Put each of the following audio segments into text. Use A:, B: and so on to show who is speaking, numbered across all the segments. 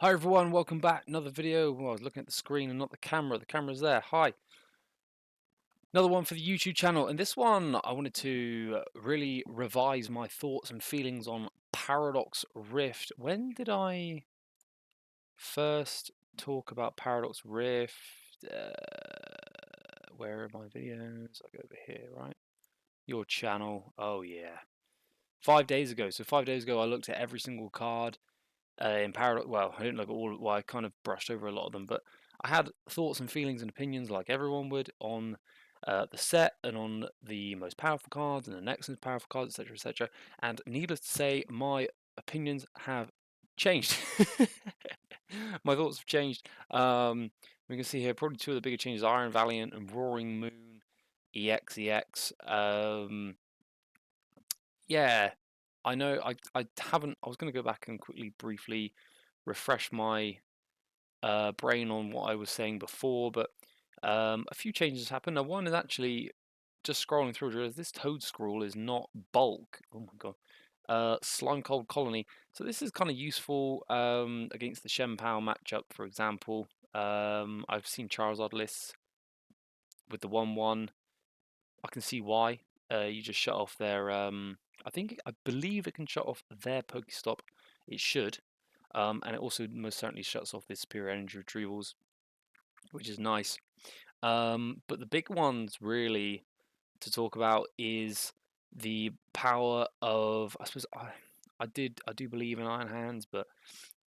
A: Hi everyone, welcome back. Another video. Well, I was looking at the screen and not the camera. The camera's there. Hi. Another one for the YouTube channel. And this one, I wanted to really revise my thoughts and feelings on Paradox Rift. When did I first talk about Paradox Rift? Where are my videos? I go over here, right? Your channel. Oh, yeah. 5 days ago. So 5 days ago, I looked at every single card. In Paradox, well, I didn't look at all. Well, I kind of brushed over a lot of them, but I had thoughts and feelings and opinions, like everyone would, on the set and on the most powerful cards and the next most powerful cards, etc., etc. And needless to say, my opinions have changed. My thoughts have changed. We can see here probably two of the bigger changes: Iron Valiant and Roaring Moon, EX. Yeah, I know. I haven't. I was going to go back and quickly, briefly refresh my brain on what I was saying before, but a few changes happened. Now, one is actually just scrolling through. This Toad Scroll is not bulk. Oh my god. Slime Cold Colony. So this is kind of useful against the Shen Pao matchup, for example. I've seen Charizard lists with the 1/1. I can see why. You just shut off their. I believe it can shut off their Pokestop. It should. And it also most certainly shuts off the superior energy retrievals, which is nice. But the big ones really to talk about is the power of. I suppose I do believe in Iron Hands, but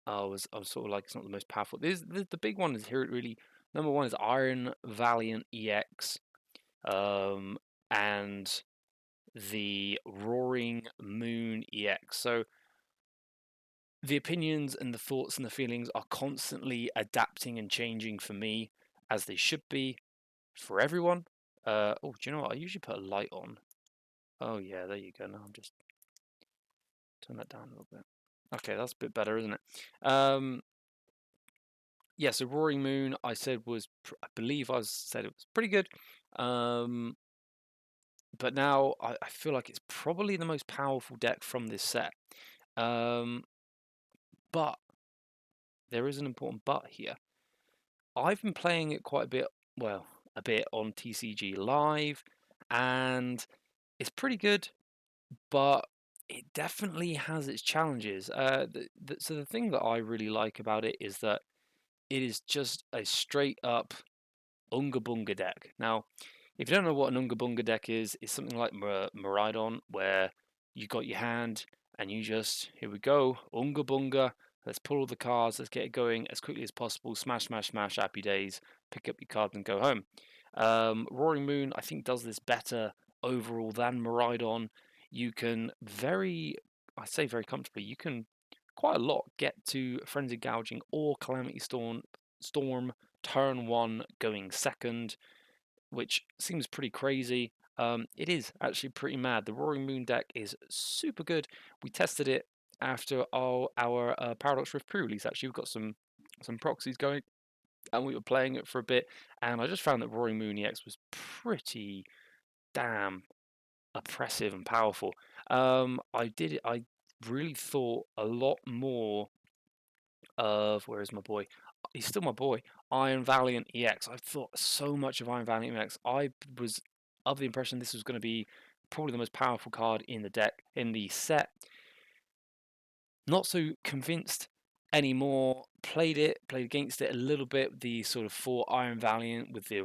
A: I was sort of like it's not the most powerful. The big one is here. Really, number one is Iron Valiant EX, and the Roaring Moon EX. So the opinions and the thoughts and the feelings are constantly adapting and changing for me, as they should be for everyone. Oh, do you know what? I usually put a light on. Oh, yeah, there you go. Now I'm just turn that down a little bit. Okay, that's a bit better, isn't it? Yeah, so Roaring Moon, I said I believe I said it was pretty good. But now I feel like it's probably the most powerful deck from this set. But there is an important but here. I've been playing it quite a bit, well, a bit on TCG Live, and it's pretty good, but it definitely has its challenges. So the thing that I really like about it is that it is just a straight up Unga Bunga deck. Now, if you don't know what an Unga Bunga deck is, it's something like Miraidon, where you got your hand and you just, here we go, Unga Bunga, let's pull all the cards, let's get it going as quickly as possible, smash, smash, smash, happy days, pick up your card and go home. Roaring Moon, I think, does this better overall than Miraidon. You can I say very comfortably, you can quite a lot get to Frenzied Gouging or Calamity Storm turn one going second, which seems pretty crazy. It is actually pretty mad. The Roaring Moon deck is super good. We tested it after our Paradox Rift pre-release. Actually, we've got some proxies going, and we were playing it for a bit. And I just found that Roaring Moon EX was pretty damn oppressive and powerful. I really thought a lot more of where is my boy? He's still my boy. Iron Valiant EX. I thought so much of Iron Valiant EX. I was of the impression this was going to be probably the most powerful card in the deck in the set. Not so convinced anymore. Played against it a little bit. The sort of 4 Iron Valiant with the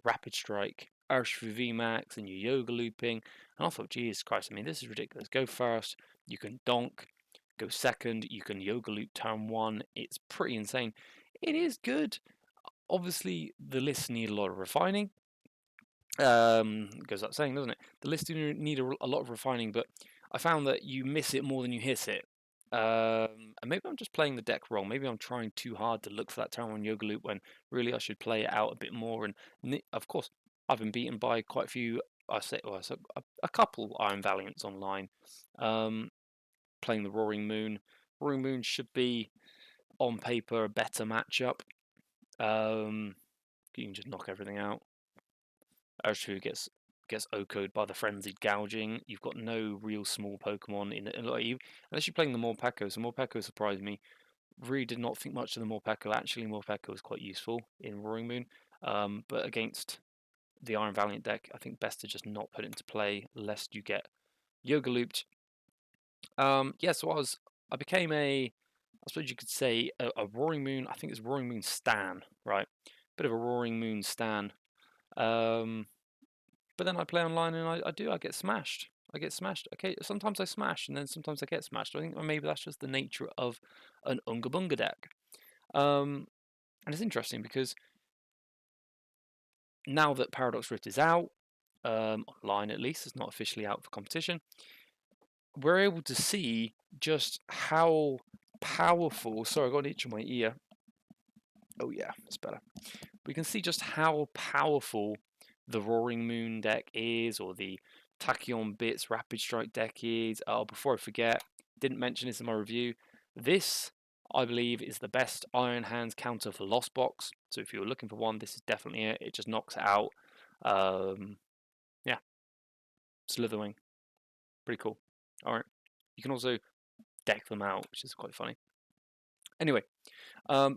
A: Rapid Strike, Urshifu VMAX, and your Yoga Looping. And I thought, Jesus Christ, I mean, this is ridiculous. Go first, you can donk. Go second, you can Yoga Loop turn one. It's pretty insane. It is good. Obviously, the lists need a lot of refining. Goes without saying, doesn't it? The lists do need a lot of refining, but I found that you miss it more than you hit it. And maybe I'm just playing the deck wrong. Maybe I'm trying too hard to look for that turn one Yoga Loop when really I should play it out a bit more. And of course, I've been beaten by quite a few. A couple Iron Valiants online. Playing the Roaring Moon. Roaring Moon should be on paper a better matchup. You can just knock everything out. Urshifu gets OHKO'd by the Frenzied Gouging. You've got no real small Pokemon in it. Unless you're playing the Morpeko. So Morpeko surprised me. really did not think much of the Morpeko. Actually, Morpeko was quite useful in Roaring Moon, but against the Iron Valiant deck, I think best to just not put it into play lest you get Yoga looped. Yeah, so I became I suppose you could say a Roaring Moon. I think it's Roaring Moon stan, right? Bit of a Roaring Moon stan. But then I play online and I get smashed. I get smashed. Okay, sometimes I smash and then sometimes I get smashed. I think maybe that's just the nature of an Unga Bunga deck. And it's interesting because now that Paradox Rift is out, online at least, it's not officially out for competition, we're able to see just how powerful. Sorry, I got an itch on my ear. Oh yeah, it's better. We can see just how powerful the Roaring Moon deck is, or the Tachyon Bits Rapid Strike deck is. Oh, before I forget, didn't mention this in my review. This, I believe, is the best Iron Hands counter for Lost Box. So if you're looking for one, this is definitely it. It just knocks it out. Yeah, Slitherwing, pretty cool. All right, you can also deck them out, which is quite funny. Anyway,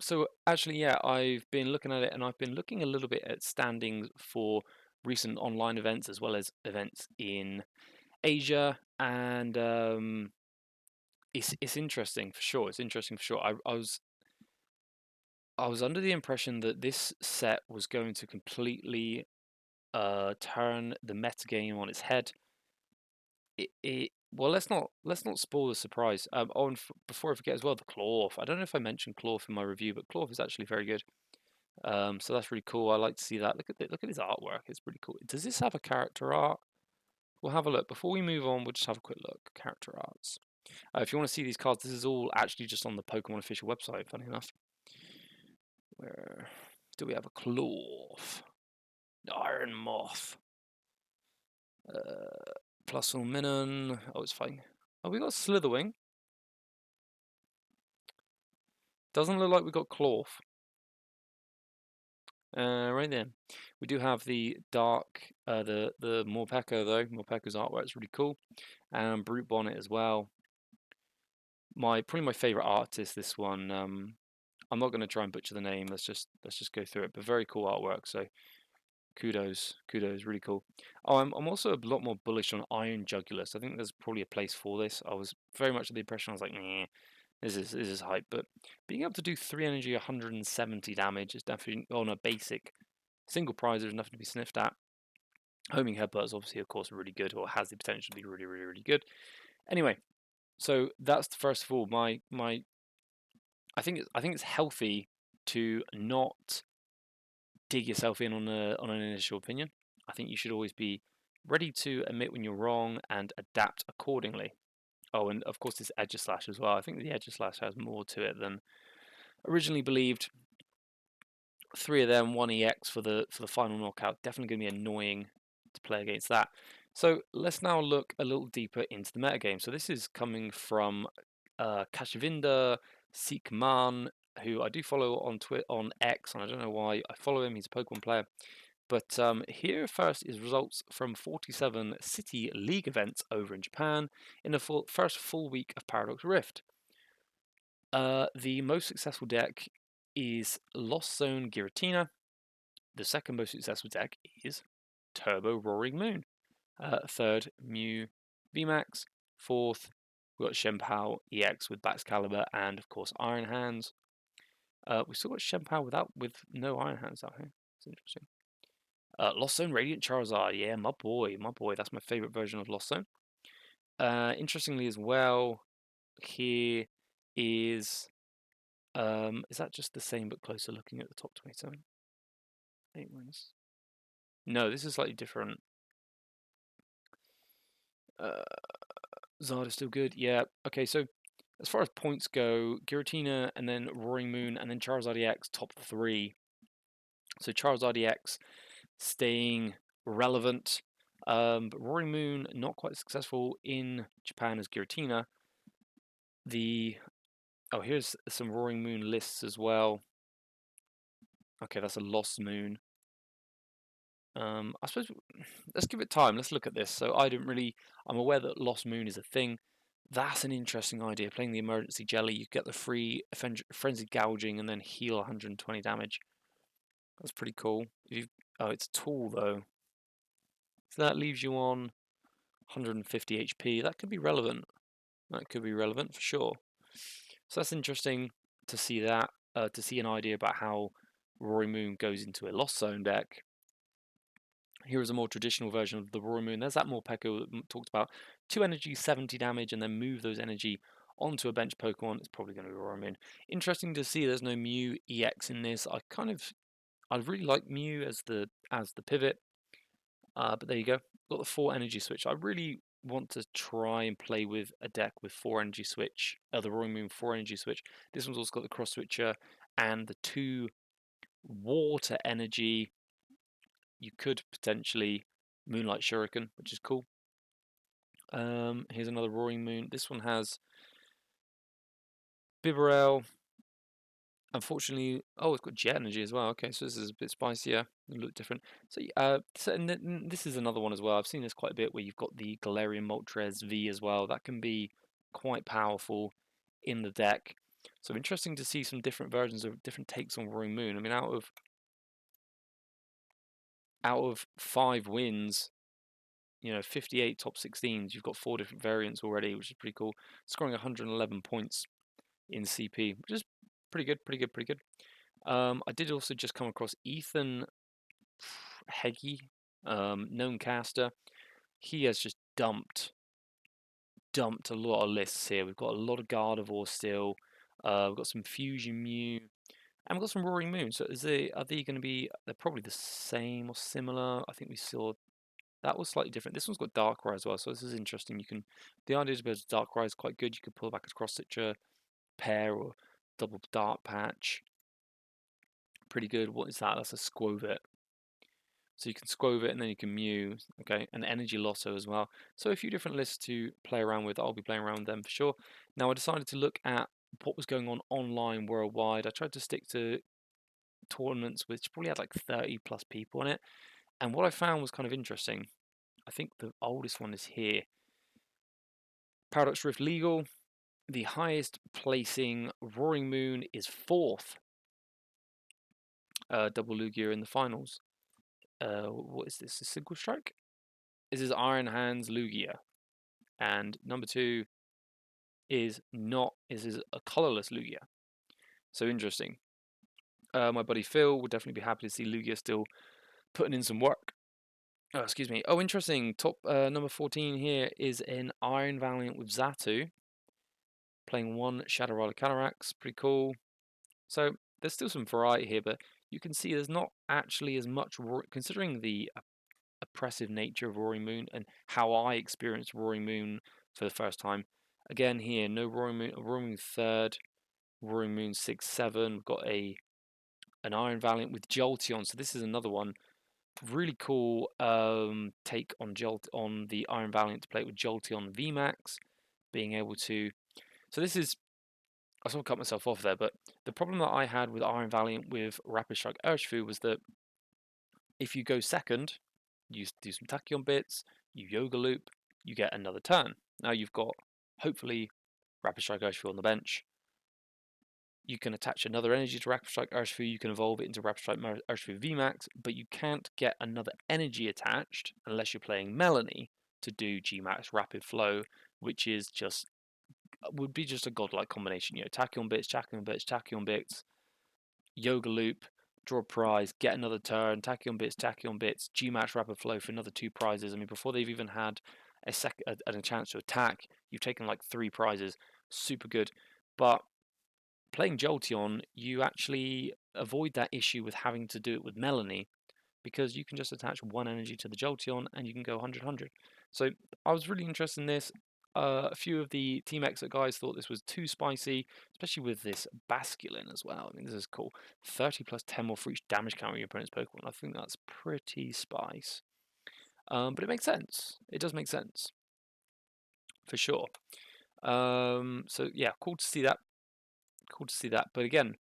A: so actually, yeah, I've been looking at it, and I've been looking a little bit at standings for recent online events as well as events in Asia, and it's interesting for sure. It's interesting for sure. I was under the impression that this set was going to completely turn the meta game on its head. Well, let's not spoil the surprise. Oh, and before I forget as well, the Cloth. I don't know if I mentioned Cloth in my review, but Cloth is actually very good. So that's really cool. I like to see that. Look at his artwork. It's pretty cool. Does this have a character art? We'll have a look. Before we move on, we'll just have a quick look. Character arts. If you want to see these cards, this is all actually just on the Pokemon official website, funny enough. Where do we have a Cloth? Iron Moth. Plusle Minun. Oh, it's fine. Oh, we got Slitherwing. Doesn't look like we got Cloth. Right then, we do have the dark, the Morpeko though. Morpeko's artwork is really cool, and Brute Bonnet as well. Probably my favorite artist. This one. I'm not going to try and butcher the name. Let's just go through it. But very cool artwork. So kudos, really cool. Oh, I'm also a lot more bullish on Iron Jugulus. I think there's probably a place for this. I was very much of the impression I was like, nah, this is hype. But being able to do 3 energy, 170 damage is definitely on a basic single prize. There's nothing to be sniffed at. Homing Headbutt is obviously, of course, really good, or has the potential to be really, really, really good. Anyway, so that's first of all my. I think it's healthy to not dig yourself in on an initial opinion. I think you should always be ready to admit when you're wrong and adapt accordingly. Oh, and of course this Aegislash as well. I think the Aegislash has more to it than originally believed. 3 of them, 1 EX for the final knockout. Definitely going to be annoying to play against that. So let's now look a little deeper into the metagame. So this is coming from Kashivinda Seekman, who I do follow on X, and I don't know why I follow him. He's a Pokemon player. But here first is results from 47 City League events over in Japan in the first full week of Paradox Rift. The most successful deck is Lost Zone Giratina. The second most successful deck is Turbo Roaring Moon. Third, Mew VMAX. Fourth, we've got Shenpao EX with Baxcalibur and, of course, Iron Hands. We've still got Shenpao with no Iron Hands out here. It's interesting. Lost Zone Radiant Charizard. Yeah, my boy. That's my favorite version of Lost Zone. Interestingly as well, here is that just the same but closer looking at the top 27? 8 wins. No, this is slightly different. Zard is still good. Yeah. Okay, so as far as points go, Giratina and then Roaring Moon and then Charizard EX top 3. So Charizard EX staying relevant. But Roaring Moon not quite successful in Japan as Giratina. Here's some Roaring Moon lists as well. Okay, that's a Lost Moon. I suppose let's give it time. Let's look at this. So I'm aware that Lost Moon is a thing. That's an interesting idea. Playing the emergency jelly, you get the free frenzied gouging and then heal 120 damage. That's pretty cool. Oh, it's tool though. So that leaves you on 150 HP. That could be relevant. That could be relevant for sure. So that's interesting to see that, to see an idea about how Roaring Moon goes into a Lost Zone deck. Here is a more traditional version of the Roaring Moon. There's that Morpeko that talked about. 2 energy, 70 damage, and then move those energy onto a bench Pokemon. It's probably going to be Roaring Moon. Interesting to see there's no Mew EX in this. I really like Mew as the pivot. But there you go. Got the 4 energy switch. I really want to try and play with a deck with 4 energy switch. The Roaring Moon 4 energy switch. This one's also got the cross switcher and the 2 water energy. You could potentially Moonlight Shuriken, which is cool. Here's another Roaring Moon. This one has Bibarel. Unfortunately, oh, it's got Jet Energy as well. Okay, so this is a bit spicier, a little different. So, and this is another one as well. I've seen this quite a bit where you've got the Galarian Moltres V as well. That can be quite powerful in the deck. So interesting to see some different versions of different takes on Roaring Moon. I mean, out of 5 wins, 58 top 16s, you've got 4 different variants already, which is pretty cool. Scoring 111 points in CP, which is pretty good, pretty good, pretty good. I did also just come across Ethan Heggie, known caster. He has just dumped a lot of lists here. We've got a lot of Gardevoir still. We've got some Fusion Mew, and we've got some Roaring Moon. So are they going to be? They're probably the same or similar. I think we saw that was slightly different. This one's got Darkrai as well, so this is interesting. The idea is about Darkrai is quite good. You could pull back a cross stitcher pair or double Dark Patch. Pretty good. What is that? That's a Squovit. So you can Squovit and then you can Mew, okay, and Energy Lotto as well. So a few different lists to play around with. I'll be playing around with them for sure. Now I decided to look at what was going on online worldwide. I tried to stick to tournaments which probably had like 30 plus people in it. And what I found was kind of interesting. I think the oldest one is here. Paradox Rift Legal. The highest placing Roaring Moon is 4th. Double Lugia in the finals. What is this? A single strike? This is Iron Hands Lugia. And number 2 is a colorless Lugia. So interesting. My buddy Phil would definitely be happy to see Lugia still putting in some work. Oh, excuse me. Oh, interesting. Top number 14 here is an Iron Valiant with Xatu. Playing 1 Shadow Rider Calyrex. Pretty cool. So there's still some variety here, but you can see there's not actually as much, considering the oppressive nature of Roaring Moon and how I experienced Roaring Moon for the first time. Again here, no Roaring Moon, Roaring Moon 3rd, Roaring Moon 6, 7. We've got an Iron Valiant with Jolteon. So this is another one. Really cool take on the Iron Valiant to play it with Jolteon VMAX. Being able to... So this is... I sort of cut myself off there, but the problem that I had with Iron Valiant with Rapid Strike Urshifu was that if you go second, you do some Tachyon bits, you Yoga Loop, you get another turn. Now you've got, hopefully, Rapid Strike Urshifu on the bench. You can attach another energy to Rapid Strike Urshifu, you can evolve it into Rapid Strike Urshifu VMAX, but you can't get another energy attached unless you're playing Melanie to do Gmax Rapid Flow, which is would be just a godlike combination. Tachyon bits, Tachyon bits, Tachyon bits, Yoga Loop, draw a prize, get another turn, Tachyon bits, Gmax Rapid Flow for another 2 prizes. I mean, before they've even had a chance to attack, you've taken like 3 prizes. Super good. But playing Jolteon, you actually avoid that issue with having to do it with Melanie, because you can just attach 1 energy to the Jolteon and you can go 100-100. So I was really interested in this. A few of the Team Exit guys thought this was too spicy, especially with this Basculin as well. I mean, this is cool. 30 plus 10 more for each damage counter your opponent's Pokemon. I think that's pretty spice. But it makes sense. It does make sense. For sure. So yeah, cool to see that. Cool to see that. But again,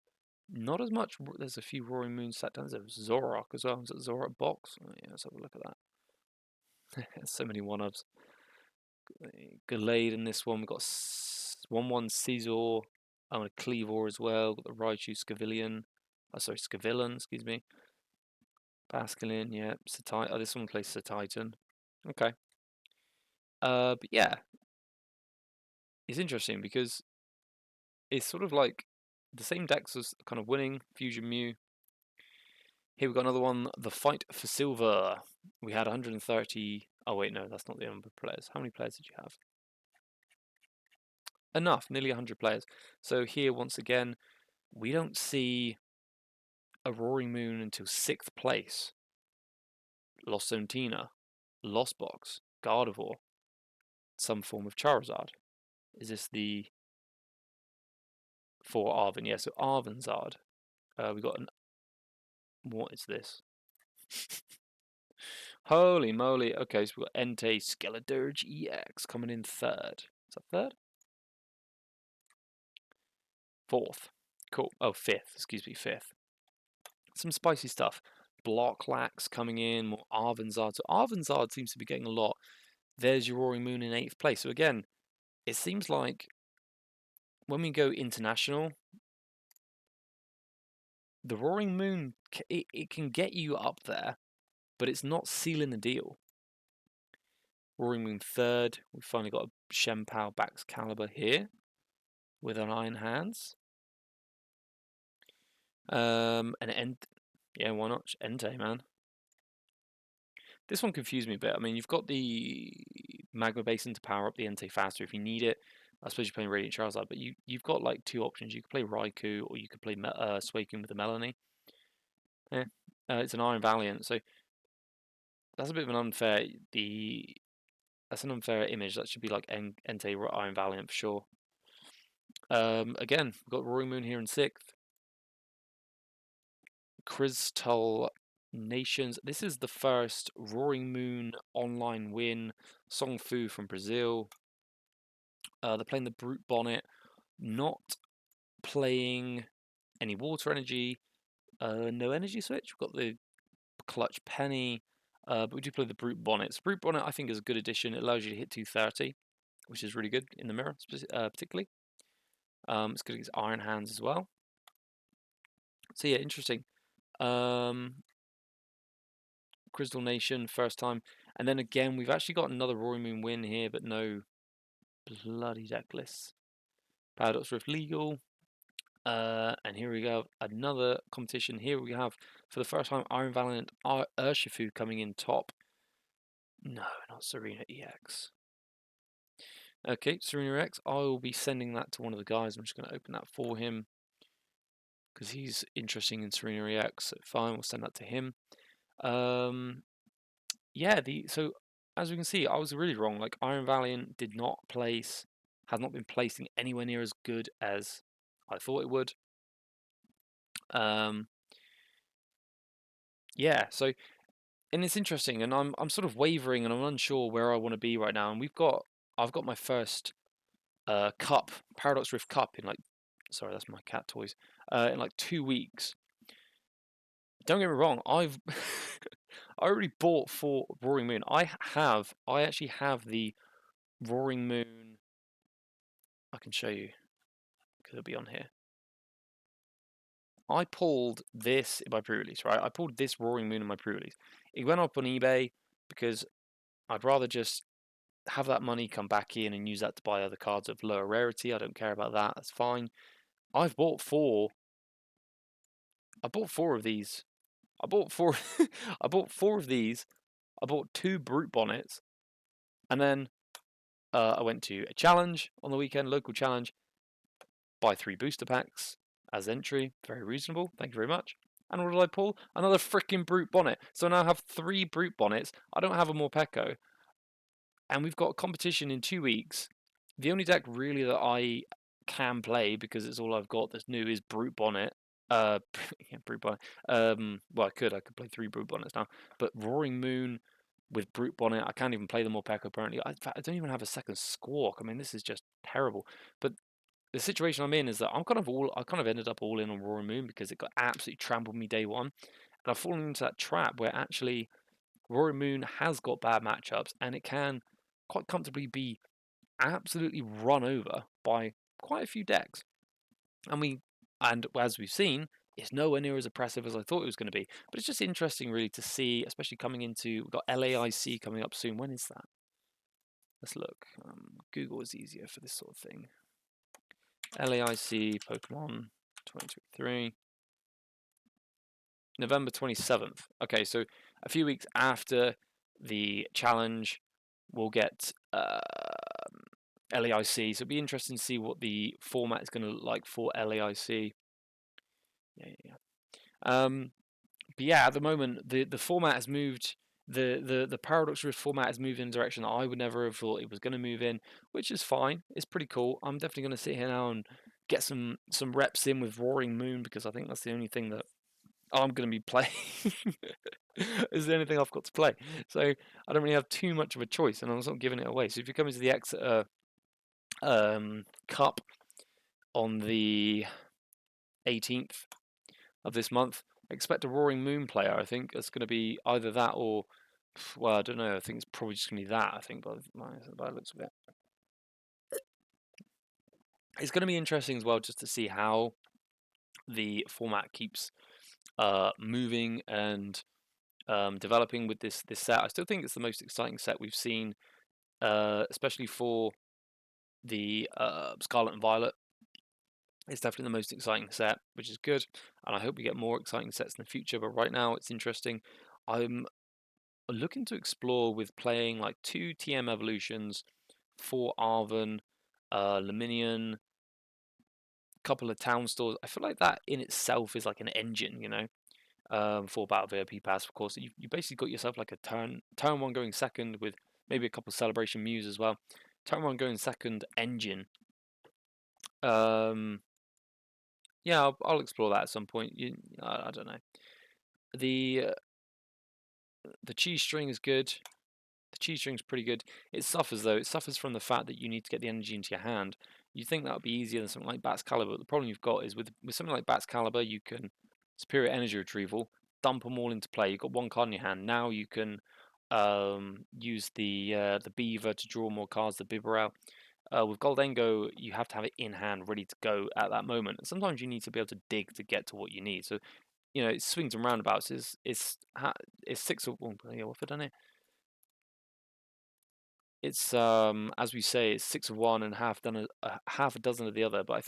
A: not as much. There's a few Roaring Moon sat down. There's Zoroark as well. Is it Zoroark box? Oh, yeah, let's have a look at that. So many one-ups. Gallade in this one. We've got 1-1 Caesar. I'm going to Cleavor as well. Got the Raichu Scavillion. Oh, sorry, Scavillain, excuse me. Basculin, yeah. Oh, this one plays Titan. Okay. But yeah. It's interesting because it's sort of like the same decks as kind of winning Fusion Mew. Here we've got another one, the Fight for Silver. We had 130. Oh wait, no, that's not the number of players. How many players did you have? Enough, nearly 100 players. So here, once again, we don't see a Roaring Moon until 6th place. Lost Zone Tina, Lost Box, Gardevoir, some form of Charizard. Is this the for Arven? Yeah, so Arvenzard. We got an. What is this? Holy moly. Okay, so we've got Entei Skeledirge EX coming in 3rd. Is that 3rd? 4th. Cool. Oh, 5th. Excuse me, 5th. Some spicy stuff. Blocklax coming in, more Arvenzard. So Arvenzard seems to be getting a lot. There's your Roaring Moon in 8th place. So again, it seems like when we go international, the Roaring Moon, it can get you up there, but it's not sealing the deal. Roaring Moon 3rd. We've finally got a Shenpao Baxcalibur here with an Iron Hands. Yeah, why not? Entei, man. This one confused me a bit. I mean, you've got the Magma Basin to power up the Entei faster if you need it. I suppose you're playing Radiant Charizard, but you've got like 2 options. You could play Raikou or you could play Suicune with the Melanie. Yeah, it's an Iron Valiant, so that's a bit of an unfair. That's an unfair image. That should be like Entei Iron Valiant for sure. Again, we've got Roaring Moon here in 6th. Crystal Nations. This is the first Roaring Moon online win. Song Fu from Brazil. They're playing the Brute Bonnet, not playing any water energy. No energy switch. We've got the Clutch Penny, but we do play the Brute Bonnet. So Brute Bonnet, I think, is a good addition. It allows you to hit 230, which is really good in the mirror, particularly. It's good against Iron Hands as well. So yeah, interesting. Crystal Nation, first time. And then again, we've actually got another Roaring Moon win here, but no bloody deck lists. Paradox Rift legal. And here we go, another competition. Here we have, for the first time, Iron Valiant Urshifu coming in top. No, not Serena EX. Okay, Serena EX. I will be sending that to one of the guys. I'm just going to open that for him because he's interesting in Serena EX. So fine, we'll send that to him. Yeah, so as we can see, I was really wrong. Like Iron Valiant did not place, has not been placing anywhere near as good as I thought it would. Yeah, so and it's interesting, and I'm sort of wavering, and I'm unsure where I want to be right now. And I've got my first cup, Paradox Rift Cup in like, sorry, that's my cat toys. In like 2 weeks. Don't get me wrong, I've I already bought 4 Roaring Moon. I actually have the Roaring Moon. I can show you because it'll be on here. I pulled this in my pre-release, right? I pulled this Roaring Moon in my pre-release. It went up on eBay because I'd rather just have that money come back in and use that to buy other cards of lower rarity. I don't care about that. That's fine. I've bought 4. I bought 4 of these. I bought 4. I bought 4 of these. I bought 2 Brute Bonnets, and then I went to a challenge on the weekend, local challenge. Buy 3 booster packs as entry. Very reasonable. Thank you very much. And what did I pull? Another freaking Brute Bonnet. So now I have 3 Brute Bonnets. I don't have a Morpeko. And we've got a competition in 2 weeks. The only deck really that I can play, because it's all I've got that's new, is Brute Bonnet. Yeah, Brute Bonnet. Well, I could play 3 Brute Bonnets now. But Roaring Moon with Brute Bonnet, I can't even play the Morpeko apparently. In fact, I don't even have a second Squawk. I mean, this is just terrible. But the situation I'm in is that I kind of ended up all in on Roaring Moon because it got absolutely trampled me day one. And I've fallen into that trap where actually Roaring Moon has got bad matchups and it can quite comfortably be absolutely run over by quite a few decks. And as we've seen, it's nowhere near as oppressive as I thought it was going to be. But it's just interesting, really, to see, especially coming into, we've got LAIC coming up soon. When is that? Let's look. Google is easier for this sort of thing. LAIC Pokemon 2023. November 27th. Okay, so a few weeks after the challenge, we'll get LAIC. So it'll be interesting to see what the format is going to look like for LAIC. But yeah, at the moment, the format has moved. The Paradox Rift format has moved in a direction that I would never have thought it was going to move in, which is fine. It's pretty cool. I'm definitely going to sit here now and get some reps in with Roaring Moon, because I think that's the only thing that I'm going to be playing. Is the only thing I've got to play. So I don't really have too much of a choice, and I'm sort of giving it away. So if you come into the Exeter Cup on the 18th of this month, expect a Roaring Moon player. I think it's going to be either that or, well, I don't know. I think it's probably just going to be that. I think by the looks of it, it's going to be interesting as well, just to see how the format keeps moving and developing with this set. I still think it's the most exciting set we've seen, especially for the Scarlet and Violet. It's definitely the most exciting set, which is good, and I hope we get more exciting sets in the future. But right now, it's interesting. I'm looking to explore with playing like 2 TM evolutions, 4 Arven, Luminion, couple of town stores. I feel like that in itself is like an engine, you know, for Battle VIP Pass. Of course, you basically got yourself like a turn 1 going second with maybe a couple of Celebration Muse as well. Turn 1 going second engine. Yeah, I'll explore that at some point. I don't know. The cheese string is good. The cheese string's pretty good. It suffers though. It suffers from the fact that you need to get the energy into your hand. You think that would be easier than something like Bat's Caliber. But the problem you've got is with something like Bat's Caliber, you can superior energy retrieval, dump them all into play. You've got 1 card in your hand. Now you can use the Beaver to draw more cards, the Bibarel. With Goldengo, you have to have it in hand, ready to go at that moment. And sometimes you need to be able to dig to get to what you need. So, you know, it swings and roundabouts. It's 6 of one. Yeah, what have I done here? It's as we say, it's 6 of one and half a dozen of the other. But I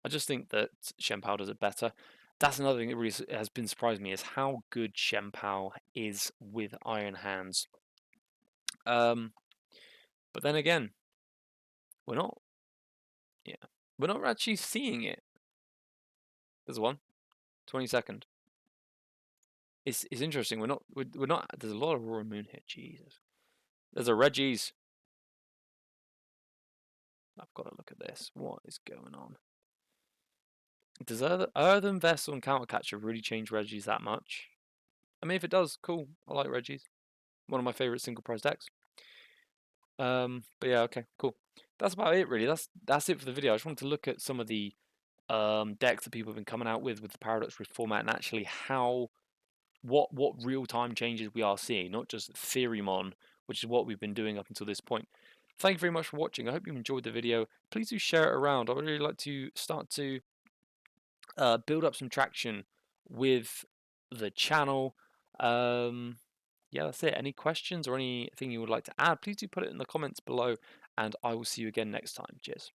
A: just think that Shenpao does it better. That's another thing that really has been surprised me, is how good Shenpao is with Iron Hands. But then again, we're not. Yeah, we're not actually seeing it. There's one. 22nd. It's interesting. We're not. There's a lot of Roaring Moon here. Jesus. There's a Reggie's. I've got to look at this. What is going on? Does Earthen Vessel and Countercatcher really change Reggie's that much? I mean, if it does, cool. I like Reggie's. One of my favorite single prize decks. But yeah, okay, cool. That's about it, really. That's it for the video. I just wanted to look at some of the decks that people have been coming out with the Paradox Rift format, and actually what real-time changes we are seeing, not just Theorymon, which is what we've been doing up until this point. Thank you very much for watching. I hope you enjoyed the video. Please do share it around. I would really like to start to build up some traction with the channel. Yeah, that's it. Any questions or anything you would like to add, please do put it in the comments below, and I will see you again next time. Cheers.